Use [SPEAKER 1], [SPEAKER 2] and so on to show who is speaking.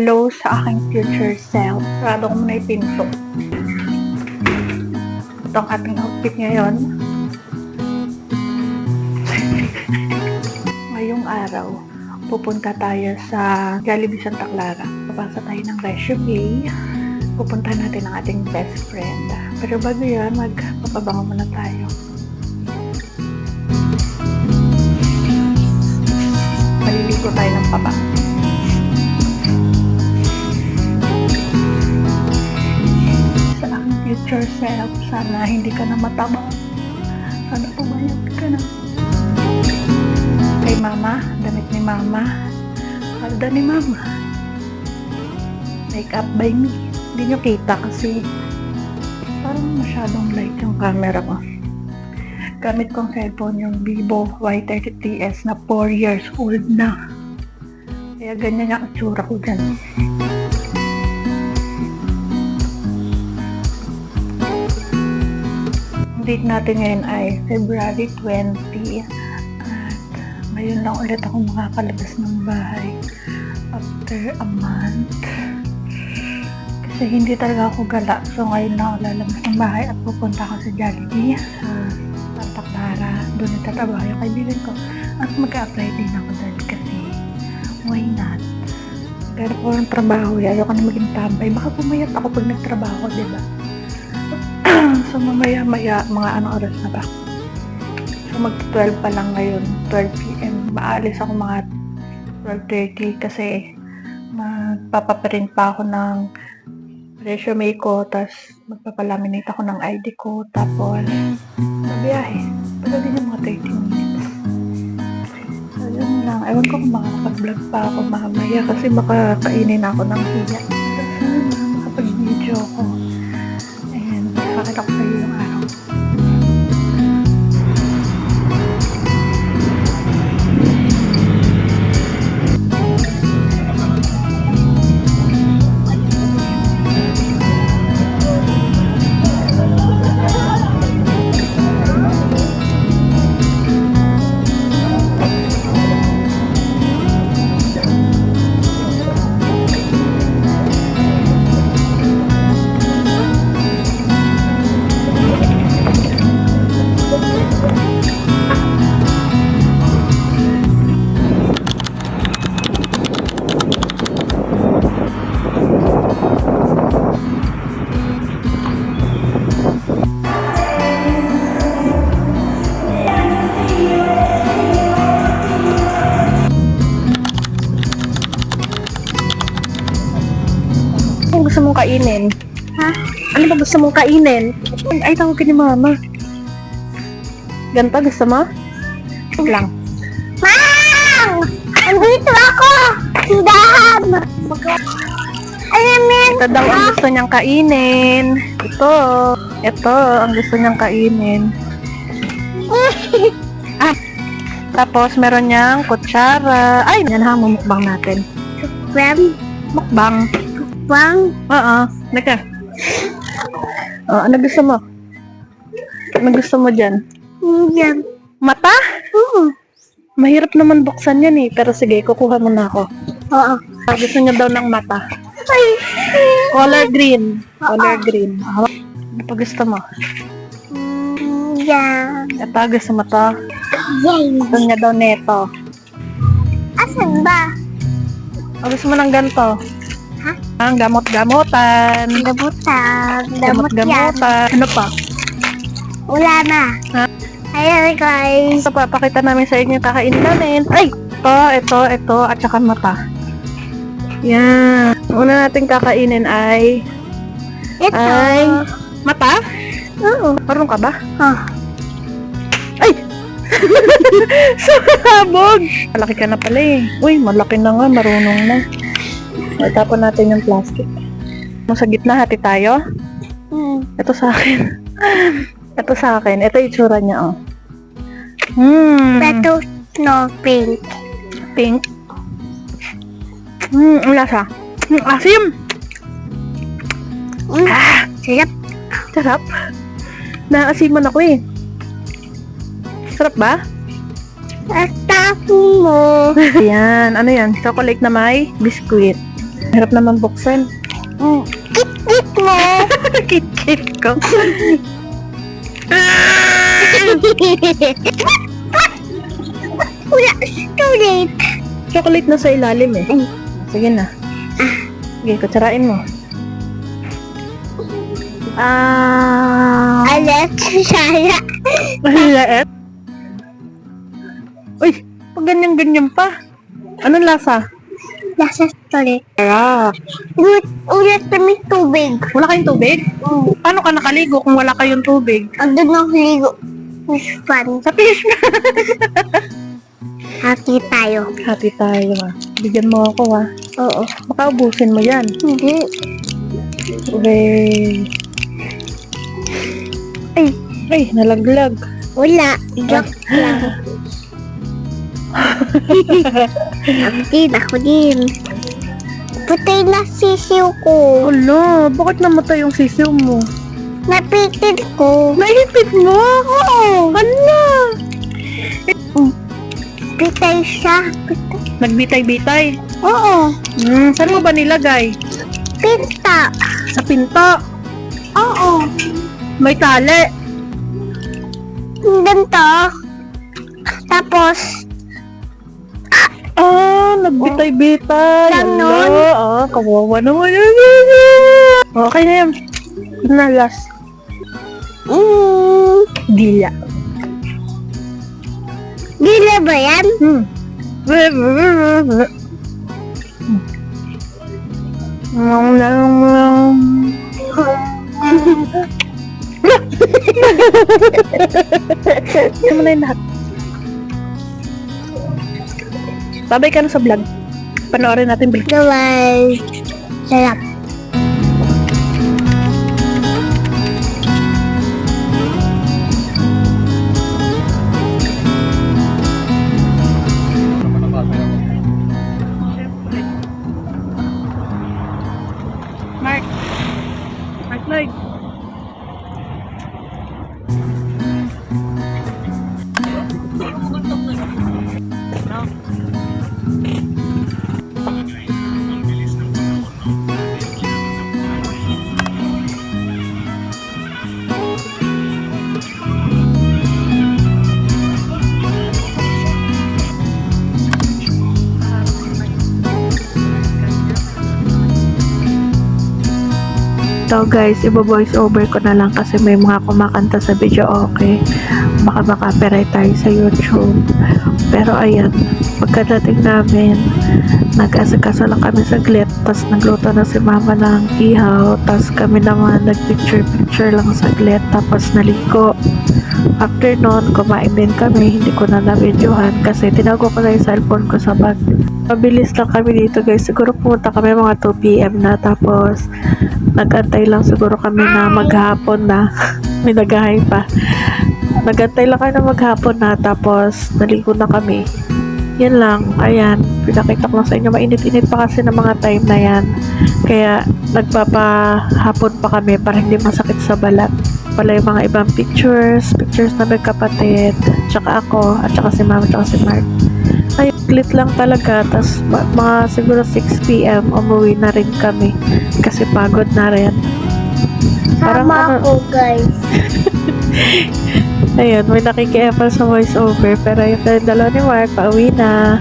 [SPEAKER 1] Hello sa aking future self. Sarado ko muna yung pinto. Ito ang ating outfit ngayon. Ngayong araw, pupunta tayo sa Jollibee Santa Clara. Papasa tayo ng resume. Pupunta natin ang ating best friend. Pero bago yan, magpapabango muna tayo. Maliligo tayo ng pabango. Future self, sana hindi ka na mataba. Sana pumayat ka na. Kay mama, damit ni mama, halda ni mama. Make up by me. Hindi nyo kita kasi parang masyadong light yung camera ko. Gamit kong cellphone yung Vivo Y30ts na 4 years old na. Kaya ganyan yung itsura ko dyan. Date natin ngayon ay February 20 at ngayon lang ulit ako makakalabas ng bahay after a month kasi hindi talaga ako gala, so ngayon lang ako lalabas ng bahay at pupunta ako sa Jollibee sa Santa Clara. Doon nagtatrabaho yung kaibigan ko at mag-a-apply din ako doon kasi why not? Pero kung trabaho, ayoko na maging tambay, baka pumayat ako pag nagtrabaho, diba? So mamaya-maya, mga anong oras na ba? So mag-12 pa lang ngayon, 12 PM. Maalis ako mga 12:30 kasi magpapaprint pa ako ng resume ko, tapos magpapalaminate ako ng ID ko, tapos mabiyahe. Pero din yung mga 30 minutes. So yun lang. Ewan ko kung makakapag-vlog pa ako mamaya kasi baka kainin ako ng hiya. So sana makapag-video ako. Pakita ko sa iyo yung araw. Ano gusto mong kainin? Ha? Ano ba gusto mong kainin? Ay, tawagin ni mama. Ganito gusto mo? Ito lang.
[SPEAKER 2] Wow! Andito ako! Tindahan!
[SPEAKER 1] Ito daw ang gusto niyang kainin. Ito ang gusto niyang kainin. Tapos meron niyang kutsara. Ay, yan ha, mumukbang natin. Mukbang.
[SPEAKER 2] Bang!
[SPEAKER 1] Oo. Naka. Ano gusto mo? Ano gusto mo dyan?
[SPEAKER 2] Yan.
[SPEAKER 1] Mata?
[SPEAKER 2] Oo.
[SPEAKER 1] Mahirap naman buksan yan eh. Pero sige, kukuha muna ako.
[SPEAKER 2] Oo.
[SPEAKER 1] Gusto niya daw ng mata.
[SPEAKER 2] Ay!
[SPEAKER 1] Color green. Color green. Ano pa gusto mo?
[SPEAKER 2] Yan.
[SPEAKER 1] Ito, gusto mo to?
[SPEAKER 2] Yan.
[SPEAKER 1] Gusto niya daw neto.
[SPEAKER 2] Asan ba?
[SPEAKER 1] Gusto mo ng ganito?
[SPEAKER 2] Ha?
[SPEAKER 1] Ang gamot-gamotan.
[SPEAKER 2] Gamutan. Gamot yan.
[SPEAKER 1] Gamot-gamotan. Ano pa?
[SPEAKER 2] Wala na.
[SPEAKER 1] Ha?
[SPEAKER 2] Ayan guys.
[SPEAKER 1] Ito, papakita namin sa inyo yung kakainin namin. Ay! Ito, at saka mata. Yan. Una natin kakainin ay...
[SPEAKER 2] Ito.
[SPEAKER 1] Ay... Mata?
[SPEAKER 2] Oo.
[SPEAKER 1] Marunong ka ba?
[SPEAKER 2] Oh.
[SPEAKER 1] Ay! Sabog! Malaki ka na pala eh. Uy, malaki na nga. Marunong na. Itapon natin yung plastic. Sa gitna, hati tayo. Ito sa akin. Ito sa akin. Ito yung itsura niya, oh.
[SPEAKER 2] Ito, no, pink.
[SPEAKER 1] Pink. Ang lasa. Asim!
[SPEAKER 2] Sarap.
[SPEAKER 1] Sarap. Naasiman ako eh. Sarap ba?
[SPEAKER 2] At tapon mo.
[SPEAKER 1] Ayan, ano yan? Chocolate na may biskuit. Hirap naman buksan.
[SPEAKER 2] Kit-kit mo.
[SPEAKER 1] Kit-kit ko.
[SPEAKER 2] Wala, chocolate.
[SPEAKER 1] Chocolate na sa ilalim eh. Sige na. Sige, kutsarain mo.
[SPEAKER 2] Alat, saya.
[SPEAKER 1] Lahat. Uy, pag ganyan-ganyan pa. Anong lasa?
[SPEAKER 2] Lasa chocolate.
[SPEAKER 1] Ah,
[SPEAKER 2] Ulit kami tubig.
[SPEAKER 1] wala kayong tubig? Paano ka nakaligo kung wala kayong tubig?
[SPEAKER 2] Andun ng ligo. Fish pan.
[SPEAKER 1] Sa fish.
[SPEAKER 2] Hati tayo.
[SPEAKER 1] Hati tayo ah. Bigyan mo ako ah.
[SPEAKER 2] Oo.
[SPEAKER 1] Baka ubusin mo yan.
[SPEAKER 2] Hindi.
[SPEAKER 1] Okay. Ay, nalaglag.
[SPEAKER 2] Wala. Joke lang. Ako din. Patay na sisiw ko.
[SPEAKER 1] Hala, bakit namatay yung sisiw mo?
[SPEAKER 2] Napitin ko.
[SPEAKER 1] Naipit mo? Oo. Hala.
[SPEAKER 2] Pitay siya.
[SPEAKER 1] Nagbitay-bitay.
[SPEAKER 2] Oo.
[SPEAKER 1] Saan mo ba nilagay?
[SPEAKER 2] Pinta.
[SPEAKER 1] Sa pinto.
[SPEAKER 2] Oo.
[SPEAKER 1] May tali.
[SPEAKER 2] Ganito. Tapos,
[SPEAKER 1] Nagbitay-bitay.
[SPEAKER 2] Ganon.
[SPEAKER 1] Hala, kawawa naman yan. Okay na yan. Ano na last? Dila.
[SPEAKER 2] Gila ba yan?
[SPEAKER 1] Ano mo na yung lahat? Babay ka na sa vlog. Panoorin natin vlog.
[SPEAKER 2] Gawal. Sarap.
[SPEAKER 1] Mark. Mark Lloyd. So guys, ibo-voice over ko na lang kasi may mga kumakanta sa video, okay. Baka maka-copyright tayo sa YouTube. Pero ayan, pagkadating namin, nag-asikaso lang kami saglit, tapos nagluto na si mama ng ihaw, tapos kami naman nag-picture lang saglit, tapos naligo. After nun, kumain din kami, hindi ko na na-videohan kasi tinago ko na yung cellphone ko sa bag. Mabilis lang kami dito guys, siguro pumunta kami mga 2 PM na, tapos nag-antay lang siguro kami na maghapon na. May nagahay pa. Nag-antay lang kami na maghapon na, tapos naligo na kami. Yan lang, ayan, pinakita ko lang sa inyo, mainit-init pa kasi ng mga time na yan. Kaya nagpapahapon pa kami para hindi masakit sa balat. Pala yung mga ibang pictures na may kapatid, tsaka ako, at tsaka si mama, tsaka si Mark. Ay, lit lang talaga, tas mga siguro 6 PM umuwi na rin kami kasi pagod na rin. Parang
[SPEAKER 2] Sama ako, guys.
[SPEAKER 1] ayun, may nakiki-effort sa voice over, pero yung dalawa ni Mark, pauwi na.